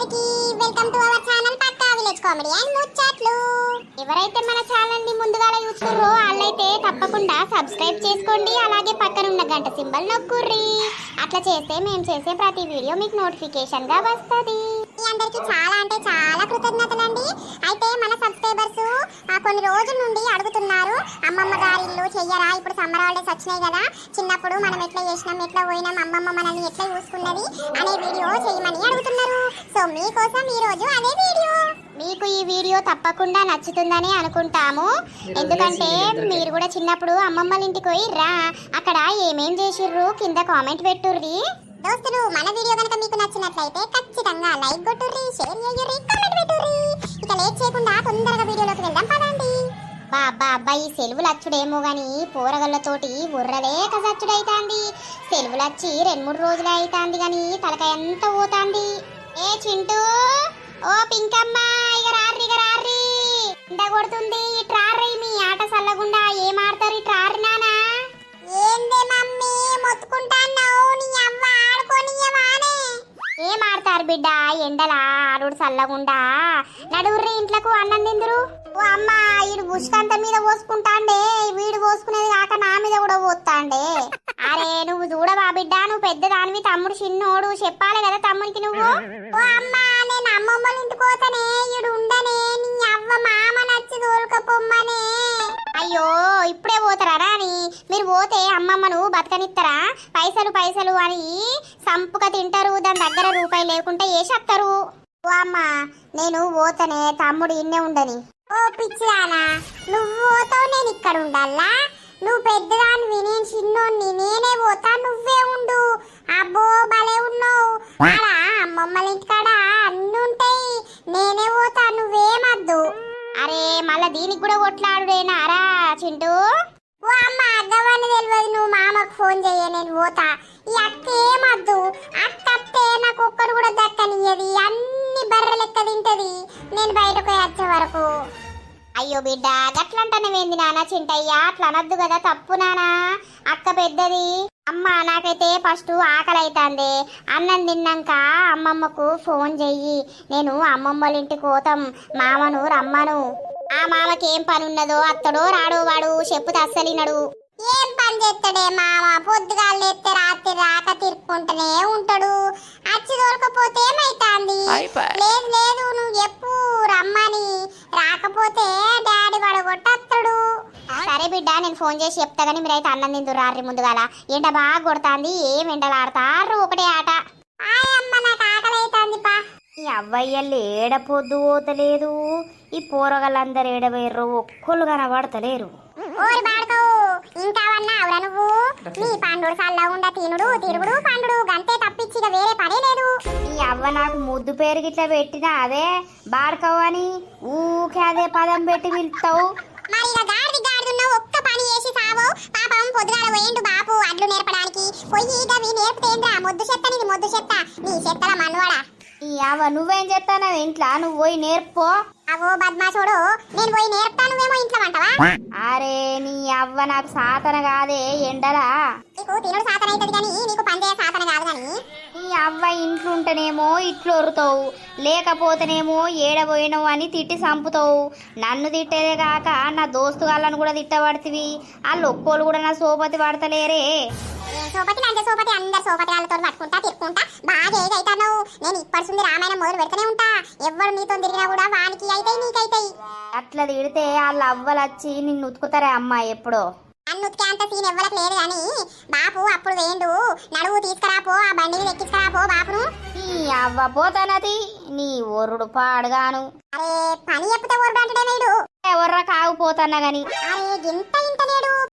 అందరికీ welcome to our channel పక్కా village comedy and ముచ్చట్లు. ఎవరైతే మన ఛానల్ ని ముందుగా చూస్తున్నారో వాళ్ళైతే తప్పకుండా సబ్స్క్రైబ్ చేసుకోండి, అలాగే పక్కన ఉన్న గంట సింబల్ నొక్కుర్రి. అట్లా చేస్తే మేము చేసే ప్రతి వీడియో మీకు నోటిఫికేషన్ గా వస్తది. మీ అందరికీ చాలా అంటే చాలా కృతజ్ఞతలండి. అయితే మన సబ్స్క్రైబర్స్ కొన్ని రోజుల నుండి అడుగుతున్నారు, అమ్మమ్మ గారి ఇల్లు చెయ్యరా, ఇప్పుడు సమ్మర్ హాలిడేస్ వచ్చినాయి కదా, చిన్నప్పుడు మనం ఎట్లా చేసినాం, ఎట్లా పోయినాం, అమ్మమ్మ మనల్ని ఎట్లా చూసుకున్నది అనే వీడియో చేయమని అడుగుతున్నారు. సో మీకోసం ఈ రోజు అదే వీడియో. మీకు ఈ వీడియో తప్పకుండా నచ్చుతుందని అనుకుంటాము, ఎందుకంటే మీరు కూడా చిన్నప్పుడు అమ్మమ్మల ఇంటికి పోయి రా, అక్కడ ఏమేం చేసిర్రు కింద కామెంట్ పెట్టుర్రి. దోస్తులు, మన వీడియో కనుక మీకు నచ్చినట్లయితే ఖచ్చితంగా లైక్ కొట్టుర్రి, షేర్ చేయుర్రి, కామెంట్ పెట్టుర్రి. ఇక లేట్ చేయకుండా తొందరగా వీడియోలోకి వెళ్దాం పదండి. బాబా ఈ సెలవులు వచ్చుడేమో గాని పోరగళ్ళతోటి ఉర్రలేక సచ్చుడైతాంది. సెలవులు వచ్చి 2-3 రోజులే అయితాంది గాని తలకాయ ఎంత పోతాంది. ఏ చింటూ, ఓ పింకమ్మ, ఇక రార్రి ఎండ కొడుతుంది, ఇట్రార్రి, మీ ఆట సల్లగుండా ఏం ఆడతారు, ఇట్రార్రి నానా. ఏందే మమ్మీ మొత్తుకుంటాన్నావు, నీ అవ్వ ఆడుకోనియవానే. ఏం ఆడతారు బిడ్డ, ఎండలా ఆడుడు సల్లగుండా, నడువుర్రి ఇంట్లకు అన్నం తిందురు. ఓ అమ్మ, ఈడు బుష్కంత మీద పోసుకుంటాండే, వీడు పోసుకునేది కాక నా మీద కూడా పోస్తాండే. అరే నువ్వు చూడవా బిడ్డ, నువ్వు పెద్ద దానివి, తమ్ముడు చిన్నోడు, చెప్పాలి కదా తమ్ముడికి నువ్వు. ఓ అమ్మ, నేను అమ్మమ్మల ఇంటికి పోతానే, ఈడు ఉండనే, నీ అవ్వ మామ నచ్చి తోలుకపోమ్మనే. అయ్యో ఇప్పుడే పోతారా అని, మీరు పోతే అమ్మమ్మను బతకనిస్తారా, పైసలు అని సంపుక తింటారు, దాని దగ్గర రూపాయి లేకుంటే వేసేస్తారు. ఓ అమ్మ, నేను పోతానే, తమ్ముడు ఇన్నే ఉండని. ఓ పిచ్చిదానా, నువ్వు పోతావు నేను ఇక్కడ ఉండాలా, నువ్వు పెద్దదానివి నేను చిన్నోన్ని, నేనే పోతా నువ్వే ఉండు. అబ్బో భలే ఉన్నావు, అలా అమ్మమ్మల ఇంటికాడ అన్ని ఉంటాయి, నేనే పోతా నువ్వేమద్దు. అరే మళ్ళా దీనికి కూడా కొట్లాడుడేనా రా చింటూ. ఓ అమ్మ, అద్దవని తెలియదు, నువ్వు మామకు ఫోన్ చెయ్య, నేను పోతా. ఈ అక్క ఏమద్దు, అత్తే నాకు ఒక్కడు కూడా దక్కనియ్యది, అన్ని బర్రె లెక్క తింటది నేను బయటకు వచ్చే వరకు. అయ్యో బిడ్డ, గట్లంటనేవేంది నాన్న చింటయ్య, అట్లా అనద్దు కదా, తప్పు నానా, అక్క పెద్దది. అమ్మ నాకైతే ఫస్ట్ ఆకలి అవుతుంది, అన్నం తిన్నాక అమ్మమ్మకు ఫోన్ చెయ్యి, నేను అమ్మమ్మల ఇంటికి పోతాం, మామను రమ్మను. ఆ మామకి ఏం పని ఉన్నదో అత్తడో రాడో వాడు చెప్పుతే అస్సలినడు. ఏం పని చేస్తాడే మామ, పొద్దుగాలు ఎత్తే రాత్రి రాక తిరుక్కుంటూనే ఉంటాడు, అచ్చి దొరకపోతే ఏమైతాంది. లేదు నువ్వు చెప్పు రమ్మని, రాకపోతే డాడీ పడగొట్టస్తాడు. సరే బిడ్డ, నేను ఫోన్ చేసి చెప్తా గానీ మీరైతే అన్నం తిందు రారి ముందుగాల, ఎండ బాగా కొడుతుంది, ఏం ఎండలు ఆడతారు ఒకటే ఆట. అమ్మ నాకు ఆకలి అవుతుంది పా. ఈ అవ్వయ్యలు ఏడ పొద్దు పోతలేదు, ఈ పోరగాళ్ళందరూ ఏడబోయర్రు, ఒక్కళ్ళు కనబడతలేరు. ఓరి బాడుకోవు, ఇంకా అన్నావురా నువ్వు, నీ పండుడు సల్లా ఉండ తినుడు తిరుగుడు పండుడు గంతే తప్పించి ఇక వేరే పనే లేదు. ఈ అవ్వ నాకు ముద్దు పేరు గిట్లా పెట్టినా అవే బాడుకోవు అని ఊకే అదే పదం పెట్టి పిలుస్తావు. మరి ఇక గాడిదున్నావు, ఒక్క పని చేసి సావు. పాపం పొద్దుగాల పోయిండు బాపు అడ్లు నేర్పడానికి, పొయ్యి గవి నేర్పుతేంద్రా మొద్దు చెత్త, నీది మొద్దు చెత్త, నీ చెత్తల మన్వాడా. ఈ అవ్వ నువ్వేం చెప్తాను ఇంట్లో, నువ్వు పోయి నేర్పో. అవో బద్మాషోడు, నేను పోయి నేర్పుతా, నువ్వేమో ఇంట్లో వంటవా. అరే నీ అవ్వ నాకు సాతన కాదే ఎండలా, నీకు తినుడు సాతన అవుతుంది కానీ నీకు పని చేయ సాతన కాదు కానీ. ఈ అవ్వ ఇంట్లో ఉంటేనేమో ఇట్లు ఒరుతావు, లేకపోతేనేమో ఏడబోయినావు అని తిట్టి చంపుతావు. నన్ను తిట్టేదే కాక నా దోస్తు వాళ్ళని కూడా తిట్టబడుతుంది, వాళ్ళు ఒక్కోళ్ళు కూడా నా సోపతి పడతలేరే. సోపతి అంటే సోపతి, అందరు సోపతి వాళ్ళతో పట్టుకుంటా తిరుక్కుంటా బాగా ఏదైతావు. నేను ఇప్పటి రామాయణం మొదలు పెడుతూనే ఉంటా, ఎవరు నీతో తిరిగినా కూడా వానికి అయితే నీకైతాయి. అట్లా తిడితే వాళ్ళ అవ్వలు వచ్చి నిన్ను ఉతుకుతారే అమ్మ ఎప్పుడో. నన్ను ఉతికే అంత సీన్ ఎవ్వరికి లేదు కానీ బాపు అప్పుడు వేండు, నడువు తీసుకురాపో, ఆ బండి మీద ఎక్కించుకురాపో బాపును. నీ అవ్వ పోతానది, నీ ఒర్రుడు పాడుగాను. అరే పని చెప్తే ఒర్రు అంటే వేడు, ఎవర్రా కాకపోతానా గాని. అరే ఇంత ఇంత లేడు